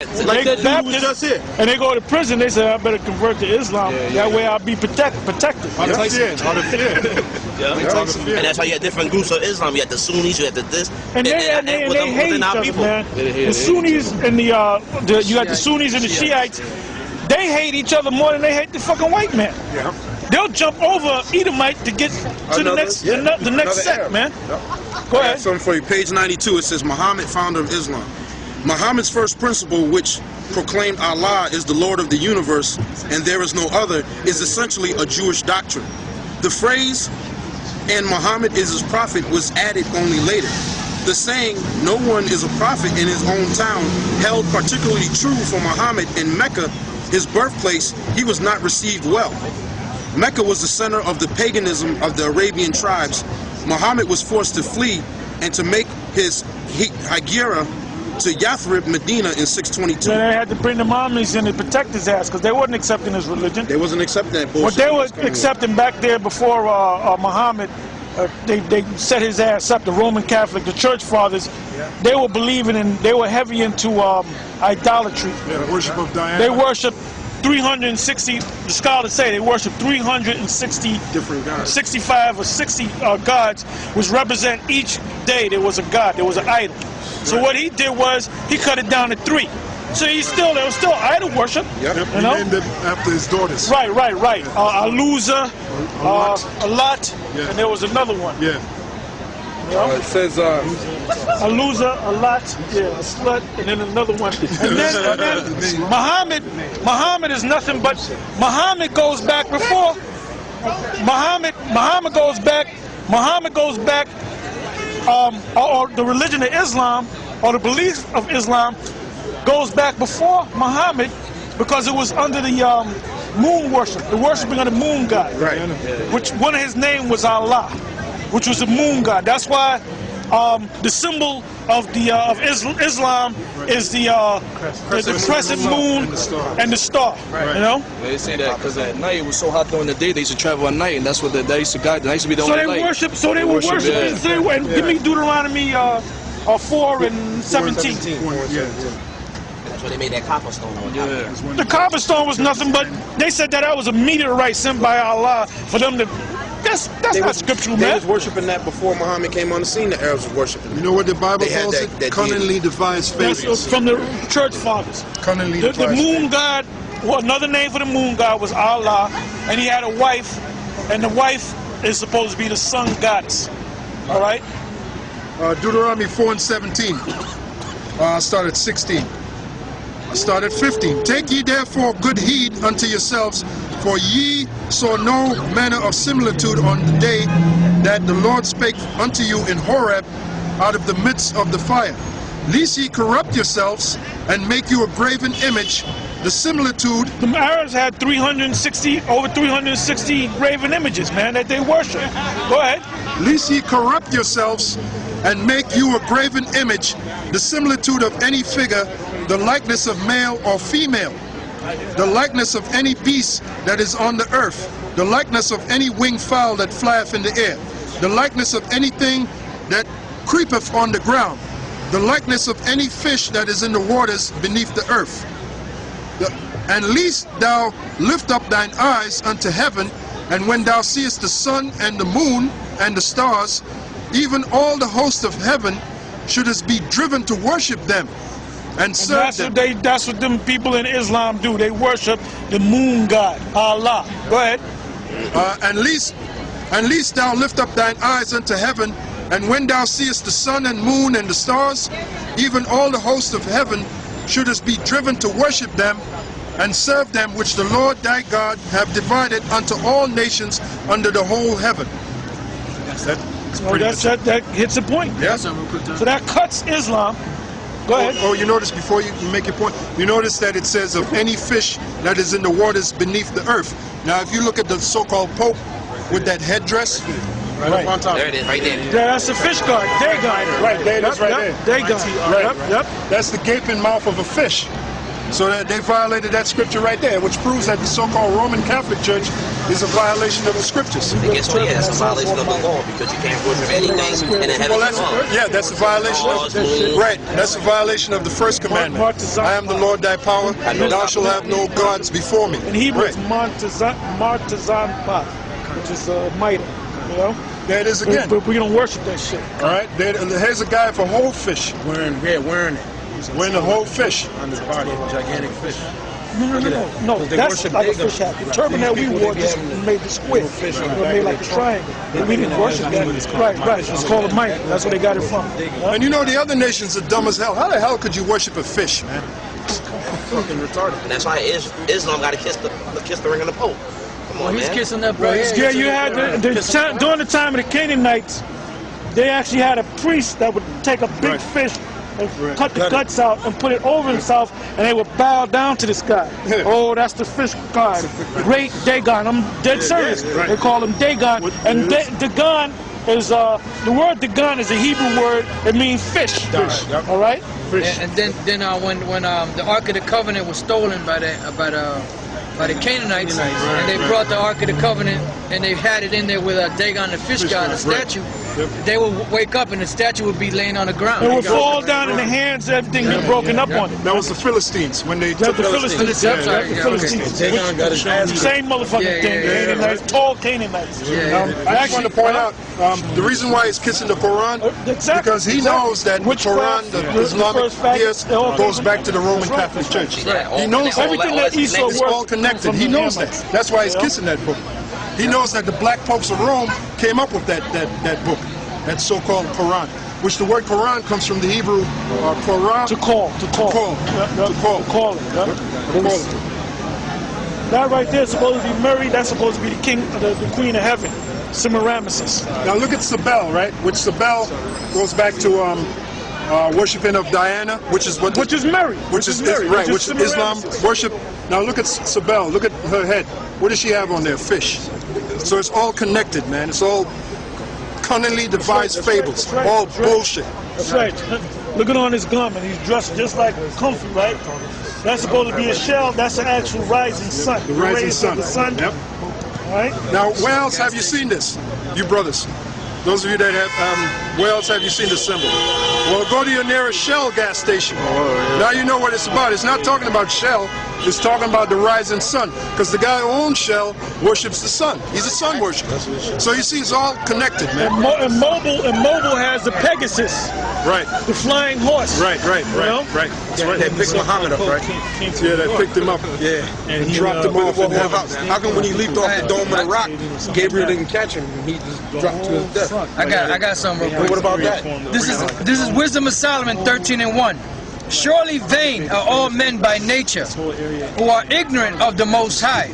Like that dude was just here. And they go to prison, they say, I better convert to Islam. That way I'll be protected. Out of fear. And that's why you had different groups of Islam. You had the Sunnis, you had the this. And they hate each other, man. The Sunnis and you got the Sunnis and the Shiites, they hate each other more than they hate the fucking white man. Yeah. They'll jump over Edomite to get to the next sect, man. Go ahead. Something for you. Page 92, it says, Muhammad, founder of Islam. Muhammad's first principle, which proclaimed Allah is the Lord of the universe and there is no other, is essentially a Jewish doctrine. The phrase, and Muhammad is his prophet, was added only later. The saying, no one is a prophet in his own town, held particularly true for Muhammad in Mecca, his birthplace. He was not received well. Mecca was the center of the paganism of the Arabian tribes. Muhammad was forced to flee and to make his hijrah to Yathrib, Medina in 622. So they had to bring the mummies in to protect his ass because they wasn't accepting his religion. They wasn't accepting that bullshit. What they were accepting back there before Muhammad, they set his ass up, the Roman Catholic, the church fathers, they were believing in, they were heavy into idolatry. Yeah, the worship of Diana. They worship 360, the scholars say they worship 360 different gods. 65 or 60 gods, which represent each day there was a god, there was an idol. So what he did was he cut it down to 3. So there was still idol worship. Yep. You know? He named it after his daughters. Right. Aluza, Alat, and there was another one. Yeah. You know? It says Aluza, Alat, a slut, and then another one. And then Muhammad is nothing but, Muhammad goes back before, Muhammad goes back, or the religion of Islam, or the belief of Islam, goes back before Muhammad because it was under the moon worship, the worshiping of the moon god. right. Which one of his name was Allah, which was the moon god. That's why the symbol of Islam is the crescent moon and the star. Right. You know. They say that because at night it was so hot during the day they used to travel at night, and that's what they used to guide. That used to be the only light. So they were worshiping. Yeah. And give me Deuteronomy 4 and 17. That's why they made that copper stone on top. The copper stone was nothing but, they said that was a meteorite sent by Allah for them to, that's not scriptural, man. They was worshiping that before Muhammad came on the scene. The Arabs were worshiping. You know what the Bible calls it? Cunningly devised That's fables. from the church fathers. Cunningly The devised moon god, well, another name for the moon god was Allah, and he had a wife, and the wife is supposed to be the sun goddess. All right? Deuteronomy 4 and 17. Start at 16. Start at 15. Take ye therefore good heed unto yourselves, for ye saw no manner of similitude on the day that the Lord spake unto you in Horeb out of the midst of the fire. Lest ye corrupt yourselves and make you a graven image, the similitude. The Arabs had over 360 graven images, man, that they worship. Go ahead. Lest ye corrupt yourselves and make you a graven image, the similitude of any figure, the likeness of male or female, the likeness of any beast that is on the earth, the likeness of any winged fowl that flieth in the air, the likeness of anything that creepeth on the ground, the likeness of any fish that is in the waters beneath the earth. And lest thou lift up thine eyes unto heaven, and when thou seest the sun and the moon and the stars, even all the host of heaven, shouldest be driven to worship them and serve them. That's what them people in Islam do. They worship the moon god, Allah. Go ahead. And lest thou lift up thine eyes unto heaven, and when thou seest the sun and moon and the stars, even all the host of heaven, shouldest be driven to worship them and serve them, which the Lord thy God have divided unto all nations under the whole heaven. That hits a point. Yes. So that cuts Islam. Go ahead. Oh, you notice before you make your point, you notice that it says of any fish that is in the waters beneath the earth. Now, if you look at the so-called Pope with that headdress, right up on top. There it is, right there. Yeah, that's the fish god. Day god. Right there, that's right there. Day god. Right. Yep. That's the gaping mouth of a fish. So that they violated that scripture right there, which proves that the so-called Roman Catholic Church is a violation of the scriptures. I guess so, yeah, that's a violation of the law because you can't worship anything in the heavenly realm. Yeah, that's a violation. Right, that's a violation of the first commandment. I am the Lord thy power, and thou shalt have no gods before me. In Hebrew, Right. it's Martazanpa, which is mitre, you know? There it is again. But we don't worship that shit. All right, here's a guy for whole fish. Wearing it. Wearing the whole fish. On his body, a gigantic fish. No, that's like a fish hat. The turban that we wore just made the square. It made like a triangle. We didn't worship that. Right. It's called a mitre. That's where they got it from. And you know the other nations are dumb as hell. How the hell could you worship a fish, man? Fucking retarded. And that's why Islam got to kiss the ring of the Pope. Come on, He's man. kissing that boy. Yeah, you had during the time of the Canaanites, they actually had a priest that would take a big fish and cut the guts out and put it over himself, and they would bow down to this guy. Oh, that's the fish god, great Dagon. I'm dead serious. They call him Dagon, and Dagon is the word Dagon is a Hebrew word. It means fish. All right. And then when the Ark of the Covenant was stolen by the Canaanites, and they brought the Ark of the Covenant and they had it in there with Dagon the fish god, a statue. They would wake up and the statue would be laying on the ground. It would fall down in the hands, everything be broken up on it. That was the Philistines when they took The Philistines. That's right, The yeah, Philistines. Dagon got his ass beat. Same motherfucking thing. Yeah. Canaanites, tall Canaanites. I just want to point out the reason why he's kissing the Quran because he knows that the Quran, the Islamic yes, goes back to the Roman Catholic Church. He knows Everything that Esau it's all connected. He knows that. That's why he's kissing that book. He knows that the black popes of Rome came up with that book, that so-called Quran, which the word Quran comes from the Hebrew Quran. To call. That right there is supposed to be Mary. That's supposed to be the king, the queen of heaven, Semiramis. Now look at Sabel, right? Which Sabel goes back to worshiping of Diana, which is Mary. Which is Islam worship. Now look at Sabel. Look at her head. What does she have on there? Fish. So it's all connected, man. It's all cunningly devised fables. All bullshit. That's right. Look at on his garment. He's dressed just like comfy, right? That's supposed to be a shell. That's an actual rising sun. The rising rays sun. Of the sun. Yep. All right. Now, where else have you seen this? You brothers. Those of you that have, where else have you seen this symbol? Well, go to your nearest Shell gas station. Now you know what it's about. It's not talking about Shell. It's talking about the rising sun. Because the guy who owns Shell worships the sun. He's a sun worshiper. So you see, it's all connected, man. And Mobile has the Pegasus. Right. The flying horse. Right. That's right. They picked Muhammad up, right? Yeah, they picked him up. Yeah. And he dropped him off in heaven. How come when he leaped off the dome of the rock, Gabriel didn't catch him and he just dropped to his death? I got something real quick. What about that? This is Wisdom of Solomon 13:1. Surely vain are all men by nature, who are ignorant of the Most High,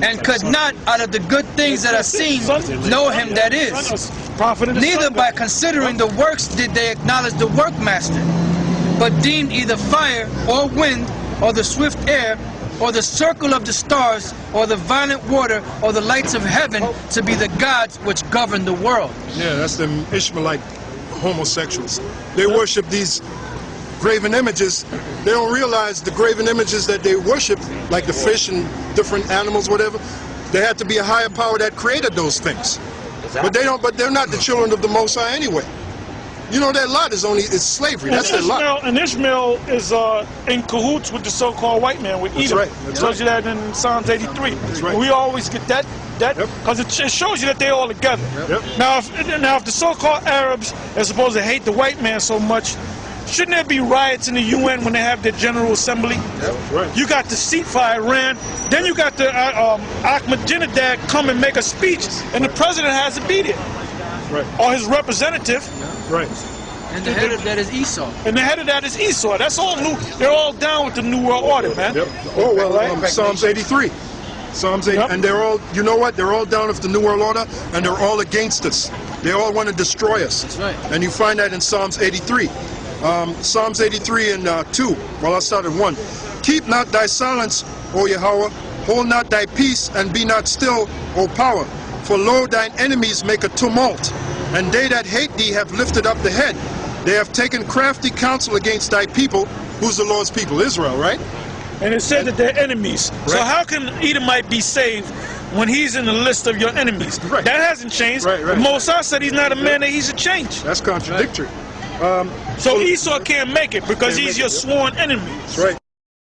and could not, out of the good things that are seen, know him that is. Neither by considering the works did they acknowledge the workmaster, but deemed either fire or wind, or the swift air, or the circle of the stars, or the violent water, or the lights of heaven to be the gods which govern the world. Yeah, that's the Ishmaelite homosexuals. They worship these graven images. They don't realize the graven images that they worship, like the fish and different animals, whatever. There had to be a higher power that created those things. But they don't. But they're not the children of the Most High anyway. You know, their lot is slavery. That's their lot. And Ishmael is in cahoots with the so-called white man, with Edom. That's right. It tells you that in Psalms 83. That's right. We always get that because it shows you that they're all together. Now, if the so-called Arabs are supposed to hate the white man so much, shouldn't there be riots in the UN when they have their General Assembly? Right. You got the seat for Iran, then you got the Ahmadinejad come and make a speech, and the president has to be there. Right. Or his representative. Right. And the head of that is Esau. And the head of that is Esau. That's all new. They're all down with the New World Order, man. Yep. Oh, well, Psalms 83. Psalms 8, and they're all, you know what? They're all down with the New World Order, and they're all against us. They all want to destroy us. That's right. And you find that in Psalms 83. Psalms 83 and 2. Well, I'll start at 1. Keep not thy silence, O Yahweh. Hold not thy peace, and be not still, O power. For lo, thine enemies make a tumult, and they that hate thee have lifted up the head. They have taken crafty counsel against thy people. Who's the Lord's people? Israel, right? And it said that they're enemies. So Right. how can Edomite be saved when he's in the list of your enemies? Right. That hasn't changed. Right, right. Moses said he's not a man that he should change. That's contradictory. So Esau can't make it because Can't he's make your it, sworn enemy. That's right.